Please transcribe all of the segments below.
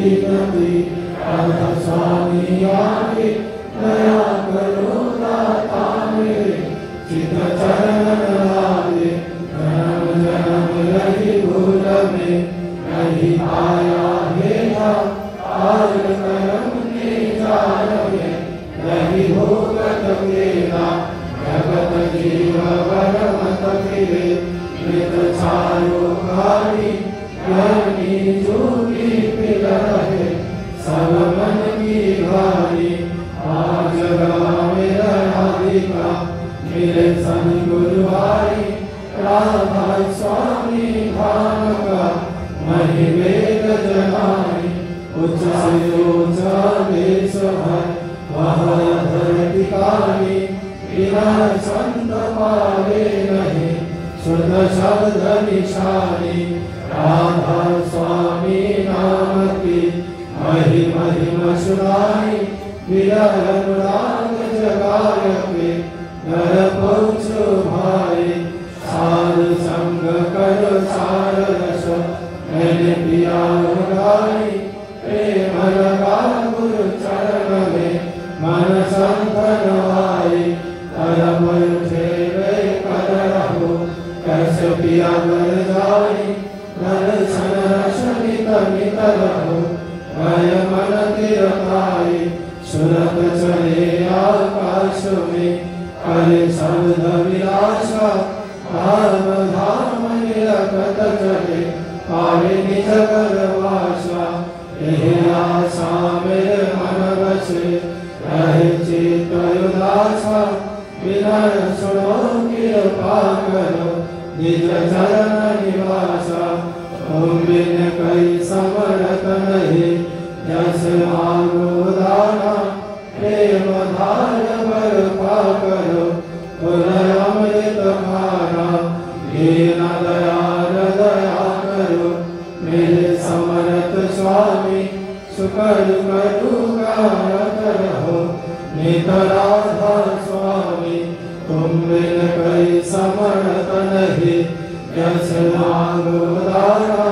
विनती राधा स्वामी आगे दया करो दाता मेरे चित चरण लागे जन्म जन्म रही भूल में नहीं पाया भेदा आज कर्म के जाल में नहीं भोगत वेदा जगत जीव वर मत फिरे मृत छायो खाली ज्ञानी जोगी पिल रहे सब मन की भारी आज मेरा राधिका मेरे सन गुरुवारी राधा स्वामी भान का मही वेद जनाई उच्च से ऊंचा देश है वह धरती काली बिना संत पावे नहीं शुद्ध शब्द निशानी राधा स्वामी नाम की मही महिमा सुनाई विरह अनुराग जगाय के नर पहुँच भाई सार संग कर सार रस मैंने पिया गाई प्रेम लगा गुरु चरण में मन संतन आई तरम उठे वे कर रहो कैसे पिया कर जाई दर्शन रस नित नित रहो गय मन तिरकाई सुरत चले आकाश में करे शब्द विलासा धाम धाम निरखत चले पावे निज वासा यही आशा मेरे मन बसे रहे चित उदासा विनय सुनो कृपा करो निज चरण निवासा तुम बिन कई समरत नहीं जस मांगो दाना प्रेम धार बरपा करो पुनः अमृत खाना दीन दयाल दया करो मेरे समरथ स्वामी सुकर करुगारत रहो नित राधा स्वामी तुम बिन कई समरथ नहीं यस मांगो दाना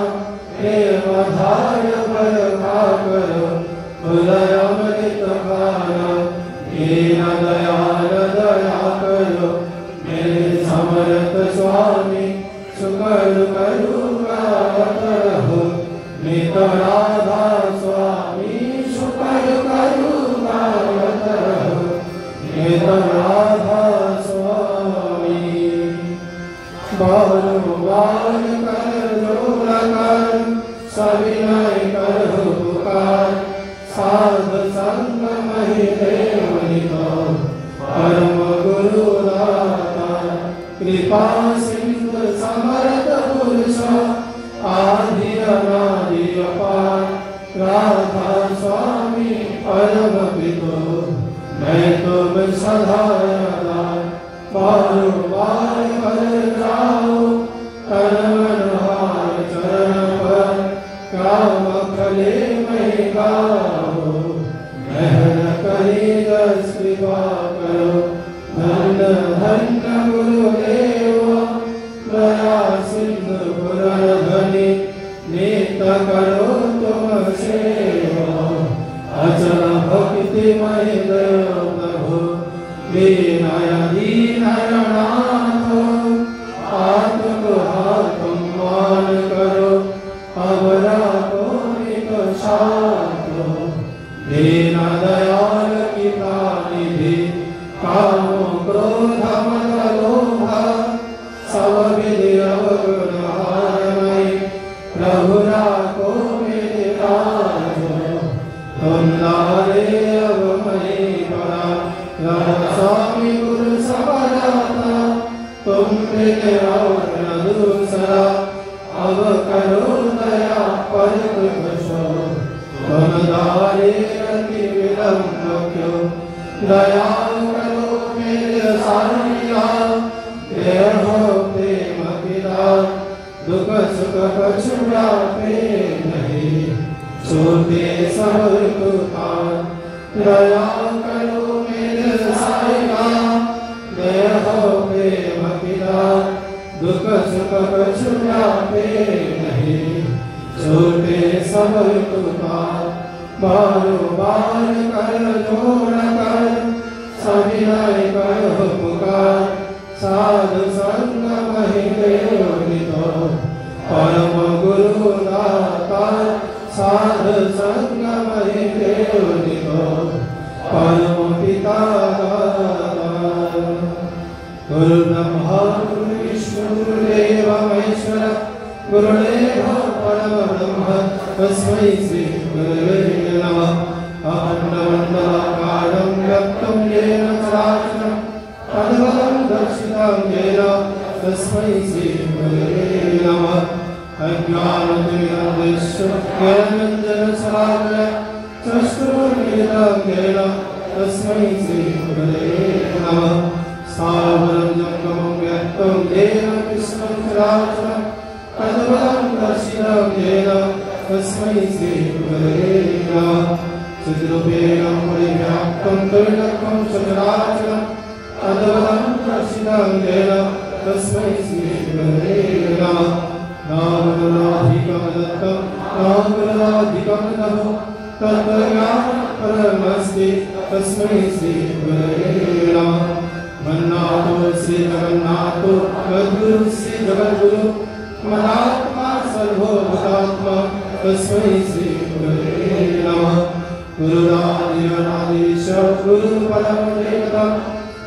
प्रेम धार बरपा करो पुनः अमृत खाना दीन दयाल दया करो मेरे समरथ स्वामी सुकर करुगारत रहो नित राधा स्वामी सुकर करुगारत रहो नित राधा स्वामी बार बार कर जोर कर सविनय कर पुकार साध संग महि देव नितो परम गुरु दाता कृपा सिंधु समर्थ पुरुष आदि अनादि अपार राधा स्वामी परम पितो मैं तुम सदा बार बार कर जाओ तन मन हार चरण पर काम फले मैं गाओ महन करी दस कृपा करो धन धन गुरुदेव दया सिंधु पुरन धनि नित करो तुम सेवा अचल भक्ति मय दयो प्रभु विनय दीनय नाथ आत्म हातम मान करो अवरा को नित शांतो दीन दयाल की निधि कामो क्रोध मद लोभ सब विधि अवगुण हारमयी प्रभु राखो मेरे राज तुम नारे अब मई पड़ा राधा स्वामी गुरु सबदाता तुम मेरे और न दूसरा अब करो दया पर कृपा तुम दारे अति विलंब क्यों दया करो मेरे सारिया देहो प्रेम पिता दुख सुख कछु व्यापे नहीं सोते सब तुकार दया करो मेरे सारिया देहो प्रेम पिता दुख सुख कछु व्यापे नहीं छोटे सब पुकार, बारो बार कर जोड़ कर सविनय करो पुकार, साधु संग महिले नितो परम गुरु दाता, साधु संग महिले नितो परम पिता दाता। गुरु ब्रह्मा गुरु विष्णु गुरुदेव महेश्वर, गुरुदेव परम ब्रह्म तस्मै श्री गुरवे नमः। अखण्डमण्डलाकारं व्याप्तं येन चराचरं तद्पदं दर्शितं येन तस्मै श्री गुरवे नमः। अज्ञानतिमिरन्धस्य ज्ञानाञ्जनशलाकया चक्षुरुन्मीलितं येन तस्मै श्री गुरवे नमः। स्थावरं जङ्गमं व्याप्तं येन कृष्णं चराचरं तद्पदं दर्शितं येन तस्मै श्री गुरवे नमः। चिद्रूपेण परिव्याप्तं त्रिलोकं सचराचरं तद्पदं दर्शितं येन तस्मै श्री गुरवे नमः। नामगुणाधिकं दत्तं नामगुणाधिकं नमो तत्त्वज्ञानपरमस्ति तस्मै श्री गुरवे नमः। मन्नाथो श्री जगन्नाथो सद्गुरु श्री जगद्गुरु मनात्मा सर्वभूतात्मा तस्मै श्री गुरवे नमः। गुरुरादिरनादीश गुरु परमदेवता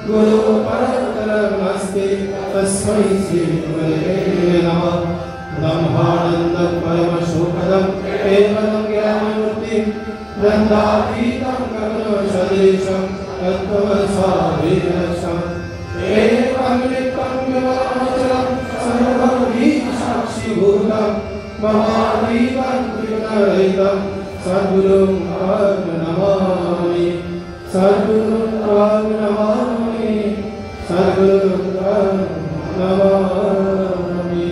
गुरु परतरमस्ति तस्मै श्री गुरवे नमः। ब्रह्मानंद परमशोभदं केवलं ज्ञानमूर्तिं दण्डातीतं गगनसदृशं तत्त्वमसाभिलक्षम् एकं नित्यं विमलमचलं सर्वभूतहि साक्षिभूतं महादीपं त्रिगुणरहितं सद्गुरुं अहं नमामि, सद्गुरुं अहं नमामि, सद्गुरुं अहं नमामि।